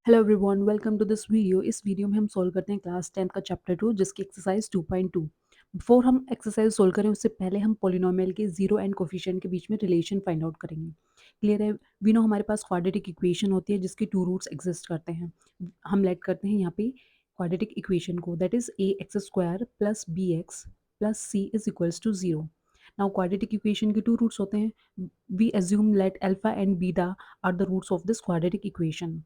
Hello everyone, welcome to this video. इस video में हम सॉल्व करते हैं क्लास 10 का चैप्टर 2 जिसकी एक्सरसाइज 2.2। बिफोर हम एक्सरसाइज सॉल्व करें उससे पहले हम पॉलिनोमियल के जीरो एंड कोफिशिएंट के बीच में रिलेशन फाइंड आउट करेंगे। क्लियर है? वी नो हमारे पास क्वाड्रेटिक इक्वेशन होती है जिसके टू रूट्स एग्जिस्ट करते हैं। हम लेट करते हैं यहाँ पे क्वाड्रेटिक इक्वेशन को, that is A X square plus B X plus C is equals to zero. Now quadratic equation के टू रूट्स होते हैं। We assume let alpha and beta are the roots of this quadratic equation.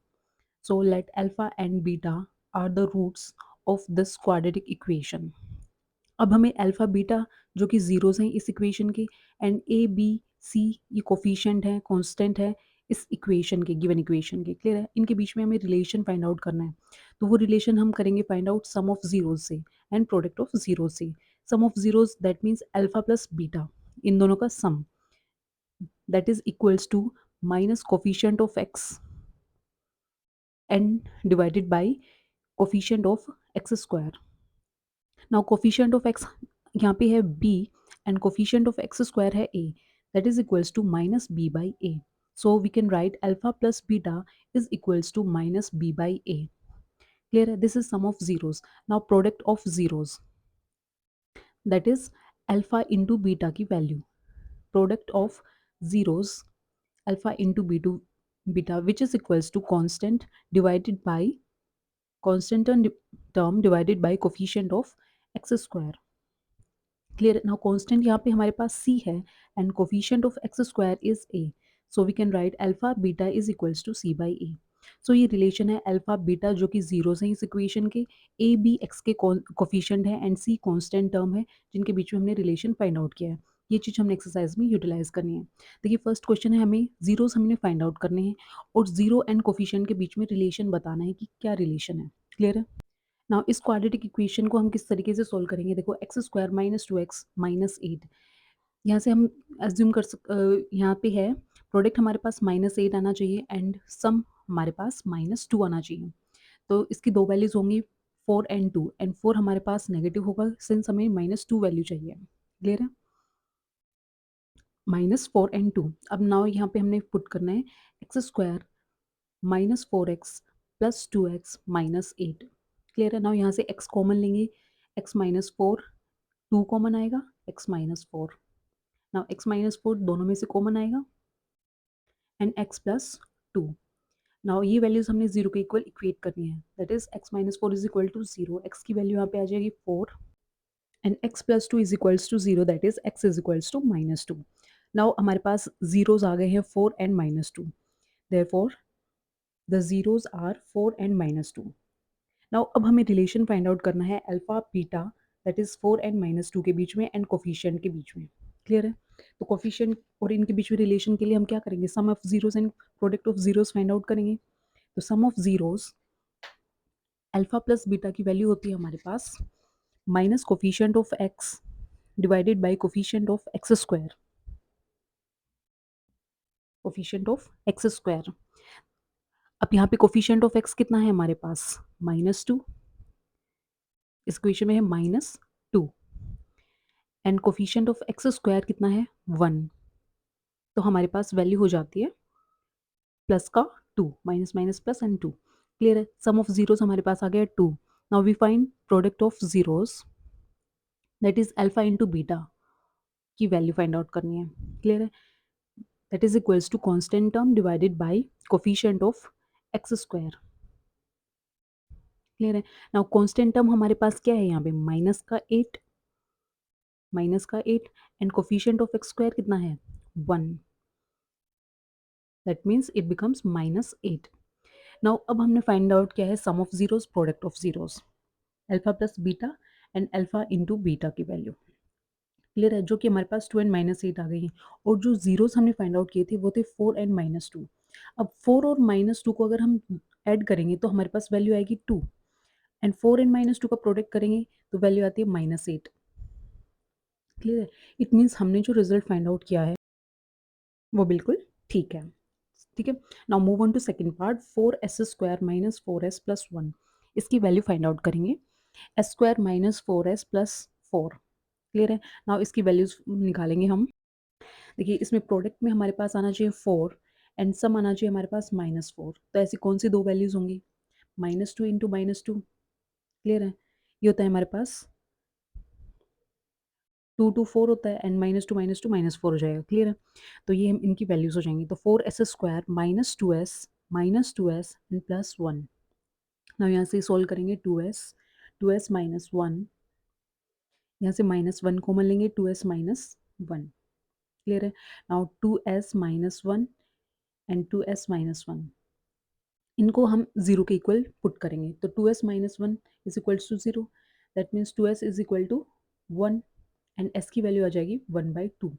So let alpha and beta are the roots of this quadratic equation. अब हमें alpha beta जो कि zeros हैं इस equation के, and A B C ये coefficient है, constant है इस इक्वेशन के, गिवन इक्वेशन के। क्लियर है? इनके बीच में हमें रिलेशन फाइंड आउट करना है। तो वो रिलेशन हम करेंगे find out sum of zeros से एंड प्रोडक्ट ऑफ जीरोस से। Sum of zeros that means alpha plus beta, इन दोनों का sum, that is equals to minus coefficient of x and divided by coefficient of x square. Now coefficient of x यहाँ पे है b and coefficient of x square है a, that is equals to minus b by a. So we can write alpha plus beta is equals to minus b by a. Clear है? This is sum of zeros. Now product of zeros, that is alpha into beta की value. Product of zeros alpha into beta which is equals to constant term divided by coefficient of x square. Clear? Now constant यहाँ पे हमारे पास c है and coefficient of x square is a. So we can write alpha beta is equals to c by a. So ये relation है alpha beta जो कि zeros हैं इस इक्वेशन के, a b x के कोफिशिएंट है एंड c कांस्टेंट टर्म है जिनके बीच में हमने रिलेशन फाइंड आउट किया है। ये चीज़ हमने एक्सरसाइज में यूटिलाइज करनी है। देखिए फर्स्ट क्वेश्चन है, हमें जीरोस हमने फाइंड आउट करने हैं और जीरो एंड कोफिशिएंट के बीच में रिलेशन बताना है कि क्या रिलेशन है। क्लियर है? नाउ इस क्वाड्रेटिक इक्वेशन को हम किस तरीके से सोल्व करेंगे? देखो X square minus two X minus eight, यहाँ से हम एज्यूम यहाँ पे है प्रोडक्ट हमारे पास माइनस एट आना चाहिए एंड सम हमारे पास माइनस टू आना चाहिए। तो इसकी दो वैल्यूज होंगी four and two, and four हमारे पास नेगेटिव होगा सिंस हमें माइनस टू वैल्यू चाहिए। क्लियर है? Minus four and two. अब नाउ यहाँ पे हमने पुट करना है X square minus four X plus two X minus eight. Clear है? नाउ यहाँ से x कॉमन लेंगे, x minus four, two common आएगा, x minus four. Now x minus four दोनों में से कॉमन आएगा and x plus two. Now ये वैल्यूज हमने जीरो के इक्वल इक्वेट करनी है, that is x minus four is equal to zero, x की वैल्यू यहाँ पे आ जाएगी four and x plus two is equals to zero, that is x is equals to minus two. Now हमारे पास zeros आ गए हैं four and minus two, therefore the zeros are four and minus two. Now अब हमें relation find out करना है alpha beta that is four and minus to के बीच में एंड कोफिशिएंट के बीच में। क्लियर है? तो कोफिशिएंट और इनके बीच में रिलेशन के लिए हम क्या करेंगे? Sum of zeros and product of zeros find out करेंगे। तो sum of zeros alpha plus beta की वैल्यू होती है हमारे पास minus coefficient of x divided by coefficient of x square, coefficient of x square. अब यहाँ पे कोफिशिएंट ऑफ एक्स कितना है हमारे पास? माइनस टू, इस इक्वेशन में है minus two, and coefficient of x square कितना है? वन। तो हमारे पास वैल्यू हो जाती है प्लस का two, minus minus plus and two. Clear है? सम ऑफ जीरोस हमारे पास आ गया two. Now we find product of zeros that is alpha into beta की वैल्यू फाइंड आउट करनी है। क्लियर है? That is equals to constant term divided by coefficient of x square. Clear है? Now constant term हमारे पास क्या है यहाँ पे? माइनस का एट, माइनस का eight, and coefficient of x square कितना है? One, that means it becomes minus eight. Now अब हमने फाइंड आउट किया है sum of zeros product of zeros, alpha plus beta and alpha into beta की value. Clear है? जो कि हमारे पास टू एंड माइनस एट आ गई है, और जो जीरोस हमने फाइंड आउट किए थे वो थे फोर एंड माइनस टू। अब फोर और माइनस टू को अगर हम ऐड करेंगे तो हमारे पास वैल्यू आएगी two, and four and minus two का प्रोडक्ट करेंगे तो वैल्यू आती है माइनस एट। क्लियर है? इट मीन्स हमने जो रिजल्ट फाइंड आउट किया है वो बिल्कुल ठीक है। ठीक है? Now move on to second part, four s square minus four s plus one. इसकी वैल्यू फाइंड आउट करेंगे, s square minus four s plus four. Clear है? नाउ इसकी वैल्यूज निकालेंगे हम। देखिए इसमें प्रोडक्ट में हमारे पास आना चाहिए फोर एंड सम आना चाहिए हमारे पास माइनस फोर। तो ऐसी कौन सी दो वैल्यूज होंगी? -2 इंटू -2, क्लियर है? ये होता है हमारे पास 2 टू 4 होता है, एंड -2 -2 -4 हो जाएगा, क्लियर है? तो ये हम इनकी वैल्यूज़ हो जाएँगी, तो 4s square minus 2s and plus 1। Now यहाँ से सॉल्व करेंगे 2s माइनस 1, यहाँ से -1 कॉमन लेंगे, 2s माइनस 1, क्लियर है? Now 2s minus 1 and 2s minus 1, इनको हम 0 के इक्वल पुट करेंगे, तो 2s minus 1 is equals to 0, that means 2s is equal to 1, and s की वैल्यू आ जाएगी 1/2।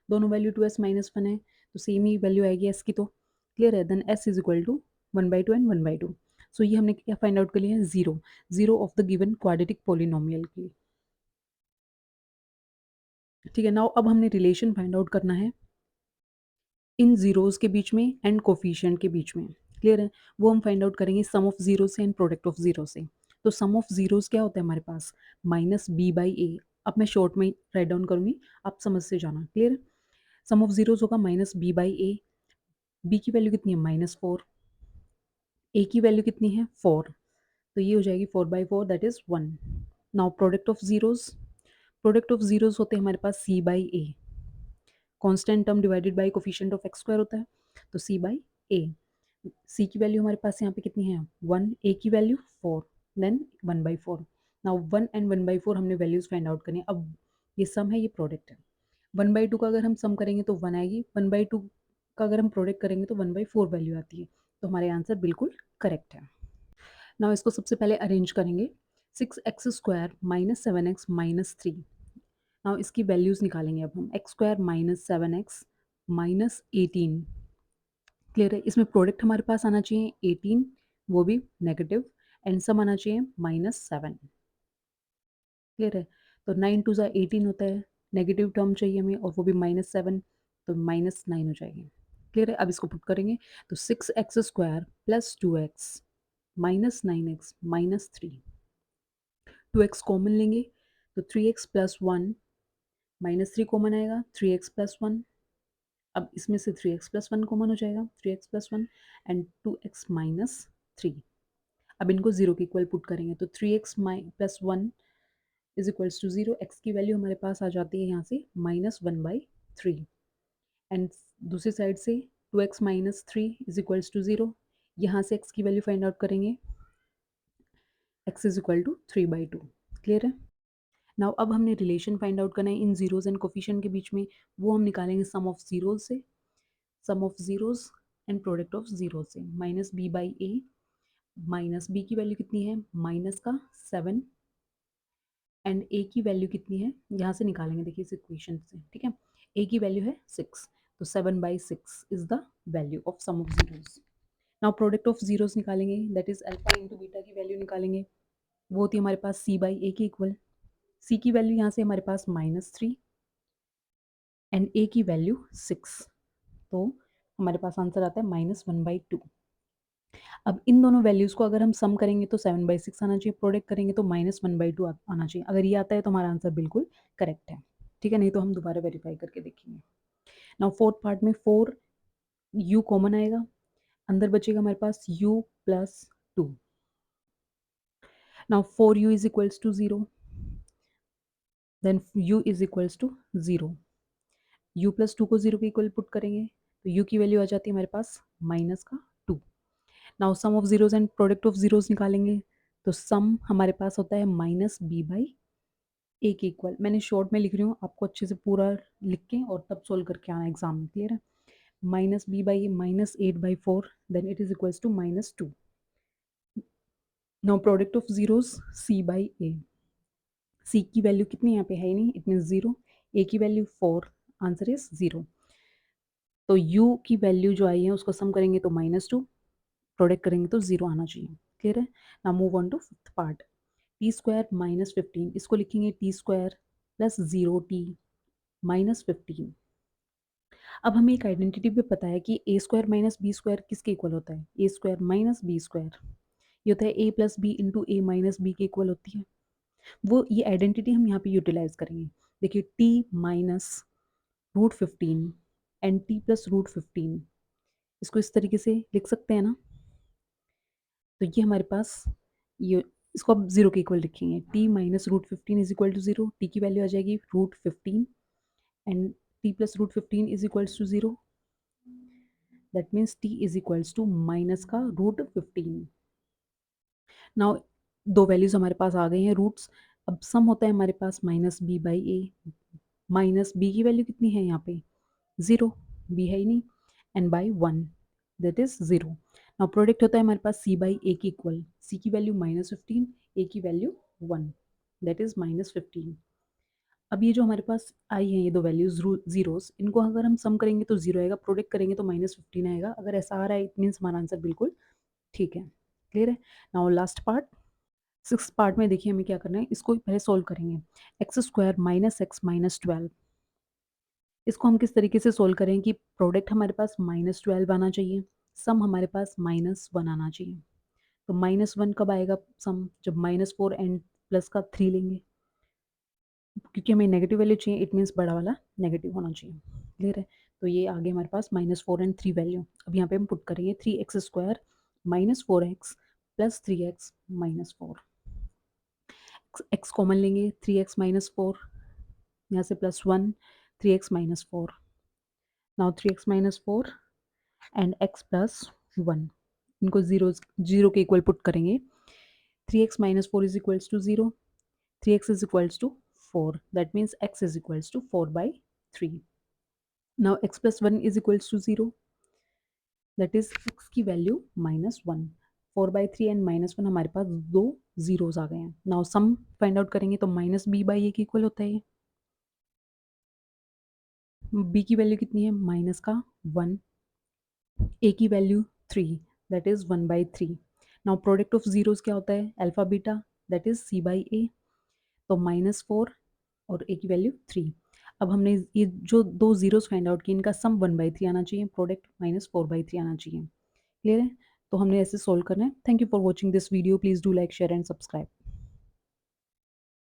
दोनों वैल्यू 2s माइनस 1 है, तो सेम ही वैल्यू आएगी s की, तो क्लियर है? Then s is equal to 1/2 and 1/2। So ये हमने क्या फाइंड आउट कर लिया है? Zero, zero of the given quadratic polynomial की। ठीक है, नाउ अब हमने रिलेशन फाइंड आउट करना है इन जीरोस के बीच में एंड कोफिशिएंट के बीच में, क्लियर है? वो हम फाइंड आउट करेंगे सम ऑफ जीरो से एंड प्रोडक्ट ऑफ जीरो से। तो सम ऑफ जीरोस क्या होता है हमारे पास? -b/a। अब मैं शॉर्ट में राइट डाउन करूंगी, आप समझ से जाना, क्लियर है? सम ऑफ जीरोस होगा -b/a। b की वैल्यू कितनी है? -4। a की वैल्यू कितनी है? 4। तो ये हो जाएगी 4/4, that is 1। Now product of zeros होते हैं हमारे पास c/a। Constant term divided by coefficient of x square होता है, तो c/a। c की वैल्यू हमारे पास यहाँ पे कितनी है? 1, a की वैल्यू 4, देन 1/4। नाउ 1 एंड 1/4 हमने वैल्यूज फाइंड आउट करनी है। अब ये सम है, ये प्रोडक्ट है। 1/2 का अगर हम सम करेंगे तो 1 आएगी, 1/2 का अगर हम प्रोडक्ट करेंगे तो 1/4 वैल्यू आती है, तो हमारे आंसर बिल्कुल करेक्ट है। नाउ इसको सबसे पहले अरेंज करेंगे, 6x² minus 7x minus 3। Now इसकी वैल्यूज निकालेंगे अब हम, x² minus 7x minus 18, clear है? इसमें प्रोडक्ट हमारे पास आना चाहिए 18, वो भी नेगेटिव, एंड सम आना चाहिए -7, क्लियर है? तो 9 टू ज़ा 18 होता है, नेगेटिव टर्म चाहिए हमें, और वो भी -7, तो -9 हो जाएगी, क्लियर है? अब इसको पुट करेंगे, तो 6x² plus 2x minus 9x minus 3, 2x common लेंगे, तो 3x प्लस 1 माइनस 3 कॉमन आएगा, 3x प्लस 1। अब इसमें से 3x प्लस 1 कॉमन हो जाएगा, 3x plus 1 and 2x minus 3। अब इनको 0 के इक्वल पुट करेंगे, तो 3x plus 1 is equals to 0। x की वैल्यू हमारे पास आ जाती है यहाँ से -1/3, एंड दूसरी साइड से 2x minus 3 is equals to 0। यहाँ से x की वैल्यू फाइंड आउट करेंगे, x is equal to 3/2, clear है? नाउ अब हमने रिलेशन फाइंड आउट करना है इन जीरोज एंड कोफिशिएंट के बीच में, वो हम निकालेंगे सम ऑफ जीरोज से, sum of zeros and product of zero से। -b/a, माइनस b की वैल्यू कितनी है? माइनस का 7, एंड a की वैल्यू कितनी है? यहाँ से निकालेंगे, देखिए इस इक्वेशन से, ठीक है? a की वैल्यू है 6, तो 7/6 is the value of sum of zeros. Now product of zeros निकालेंगे, that is alpha into beta की वैल्यू निकालेंगे, वो होती है हमारे पास c/a के इक्वल। c की वैल्यू यहाँ से हमारे पास -3 एंड a की वैल्यू 6, तो हमारे पास आंसर आता है -1/2। अब इन दोनों वैल्यूज़ को अगर हम सम करेंगे तो 7/6 आना चाहिए, प्रोडक्ट करेंगे तो -1/2 आना चाहिए। अगर ये आता है तो हमारा आंसर बिल्कुल करेक्ट है, ठीक है? नहीं तो हम दोबारा वेरीफाई करके देखेंगे। नाउ फोर्थ पार्ट में 4 u कॉमन आएगा, अंदर बचेगा हमारे पास u plus 2। Now 4u is equals to 0, then u is equals to 0। u plus 2 को 0 के इक्वल पुट करेंगे, तो u की वैल्यू आ जाती है हमारे पास माइनस का 2। Now sum of zeros and product of zeros निकालेंगे, तो सम हमारे पास होता है -b/a के इक्वल। मैंने शॉर्ट में लिख रही हूँ, आपको अच्छे से पूरा लिख के और तब सोल्व करके आना एग्जाम में, क्लियर है? -b/a -8/4, then it is equals to -2। Now product of zeros c/a, c की वैल्यू कितनी यहाँ पे है ही नहीं, इट मीन 0, a की वैल्यू 4, आंसर इज 0। तो u की वैल्यू जो आई है उसको सम करेंगे तो -2, प्रोडक्ट करेंगे तो 0 आना चाहिए, क्लियर है? Now move on to fifth part, t² -15, इसको लिखेंगे t² प्लस 0t माइनस 15। अब हमें एक आइडेंटिटी भी पता है कि a² माइनस b² किसके इक्वल होता है? a² माइनस b², ये होता है a plus b into a minus b के इक्वल होती है। वो ये आइडेंटिटी हम यहाँ पे यूटिलाइज करेंगे। देखिए t minus √15 and t plus √15, इसको इस तरीके से लिख सकते हैं ना, तो ये हमारे पास ये इसको अब 0 के इक्वल लिखेंगे। t minus root 15 is equal to 0, t की वैल्यू आ जाएगी root 15 and t plus root 15 is equals to 0, that means t is equals to minus का रूट 15। नाउ 2 वैल्यूज़ हमारे पास आ गई हैं रूट्स। अब सम होता है हमारे पास minus b by a, minus b की वैल्यू कितनी है यहाँ पे 0, b है ही नहीं, and by 1 that is 0। Now product होता है हमारे पास c बाई ए की इक्वल, c की वैल्यू माइनस 15, a की वैल्यू 1 दैट इज माइनस 15। अब ये जो हमारे पास आई हैं ये दो वैल्यूज जीरोस, इनको अगर हम सम करेंगे तो 0 आएगा, प्रोडक्ट करेंगे तो माइनस 15 आएगा। अगर ऐसा आ रहा है इट मीन्स हमारा आंसर बिल्कुल ठीक है। क्लियर है? Now last part, six part में देखिए हमें क्या करना है, इसको पहले सोल्व करेंगे। X square minus x minus 12, इसको हम किस तरीके से सोल्व करें कि प्रोडक्ट हमारे पास माइनस 12 आना चाहिए, सम हमारे पास माइनस 1 आना चाहिए। तो माइनस 1 कब आएगा सम, जब माइनस 4 एंड प्लस का 3 लेंगे, क्योंकि हमें नेगेटिव वैल्यू चाहिए, इट मीन्स बड़ा वाला नेगेटिव होना चाहिए। क्लियर है? तो ये आगे हमारे पास माइनस 4 एंड 3 वैल्यू। अब यहाँ पे हम पुट करेंगे 3x square minus 4x plus 3x minus 4, x common लेंगे, 3x माइनस 4, यहाँ से plus 1, 3x minus 4, now 3x minus 4 and x plus 1, इनको जीरो के इक्वल पुट करेंगे। 3x minus 4 is equals to 0, 3x is equals to 4, that means x is equals to 4 by 3. Now x plus 1 is equals to 0, that is x की value minus 1, 4 by 3 and minus 1 हमारे पास दो zeros आ गए हैं। Now sum find out करेंगे तो minus B by a की equal होता है, b की वैल्यू कितनी है माइनस का 1, a की value 3, that is 1 by 3। Now product of zeros क्या होता है alpha beta, that is c by a, तो माइनस 4 और a की वैल्यू 3। अब हमने ये जो दो जीरोस फाइंड आउट किए इनका सम 1 बाई 3 आना चाहिए, प्रोडक्ट माइनस 4 बाई 3 आना चाहिए। क्लियर है? तो हमने ऐसे सोल्व करना है। Thank you for watching this video, please do like share and subscribe.